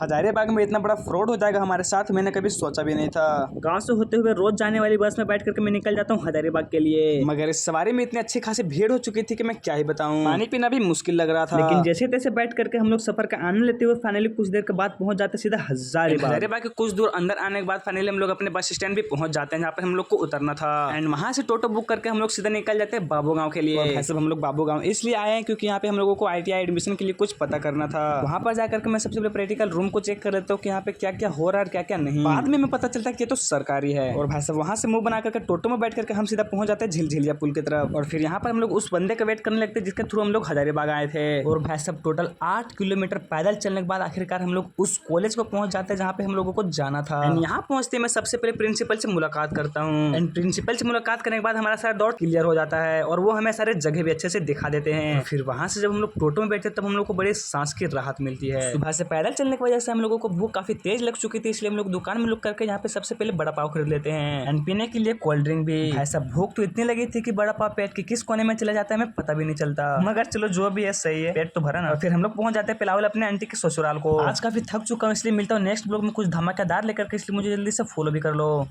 हजारीबाग में इतना बड़ा फ्रॉड हो जाएगा हमारे साथ, मैंने कभी सोचा भी नहीं था। गांव से होते हुए रोज जाने वाली बस में बैठ करके मैं निकल जाता हूँ हजारीबाग के लिए, मगर इस सवारी में इतनी अच्छी खासी भीड़ हो चुकी थी कि मैं क्या ही बताऊं, पानी पीना भी मुश्किल लग रहा था। लेकिन जैसे तैसे बैठ करके हम लोग सफर का आनंद लेते हुए फाइनली कुछ देर के बाद पहुंच जाते सीधा हजारीबाग के कुछ दूर अंदर आने के बाद फाइनली हम लोग अपने बस स्टैंड भी पहुंच जाते हैं जहाँ पे हम लोग को उतरना था। एंड वहां से टोटो बुक करके हम लोग सीधा निकल जाते हैं बाबू गांव के लिए। सब हम लोग बाबू गांव इसलिए आए हैं क्योंकि यहाँ पे हम लोगों को ITI एडमिशन के लिए कुछ पता करना था। वहां पर जाकर के मैं सबसे पहले प्रैक्टिकल रूम को चेक कर लेता हूँ कि यहाँ पे क्या क्या हो रहा है क्या क्या नहीं। बाद में पता चलता है कि ये तो सरकारी है। और भाई साहब वहां से मुंह बना करके टोटो में बैठ करके हम सीधा पहुंच जाते हैं झिलझिलिया पुल की तरफ। और फिर यहाँ पर हम लोग उस बंदे का वेट करने लगते हैं जिसके थ्रू हम लोग हजारीबाग आए थे। और भाई साहब टोटल 8 किलोमीटर पैदल चलने के बाद आखिरकार हम लोग उस कॉलेज को पहुंच जाते हैं जहाँ पे हम लोगों को जाना था। यहाँ पहुंचते मैं सबसे पहले प्रिंसिपल से मुलाकात करता हूँ। एंड प्रिंसिपल से मुलाकात करने के बाद हमारा सारा डाउट क्लियर हो जाता है और वो हमें सारे जगह भी अच्छे से दिखा देते हैं। फिर वहां से जब हम लोग टोटो में बैठते तब हम लोग को बड़ी सांस की राहत मिलती है। सुबह से पैदल चलने की वजह से हम लोगों को भूख काफी तेज लग चुकी थी, इसलिए हम लोग दुकान में लुक करके यहाँ पे सबसे पहले बड़ा पाव खरीद लेते हैं। एंड पीने के लिए कोल्ड ड्रिंक भी। ऐसा भूख तो इतनी लगी थी कि बड़ा पाव पेट के किस कोने में चला जाता है हमें पता भी नहीं चलता, मगर चलो जो भी है सही है, पेट तो भरा ना। और फिर हम लोग पहुंच जाते हैं पिलावल अपने आंटी के ससुराल को। आज काफी थक चुका हूँ इसलिए मिलता हूँ नेक्स्ट ब्लॉग में कुछ धमाकेदार लेकर के, इसलिए मुझे जल्दी से फॉलो भी कर लो।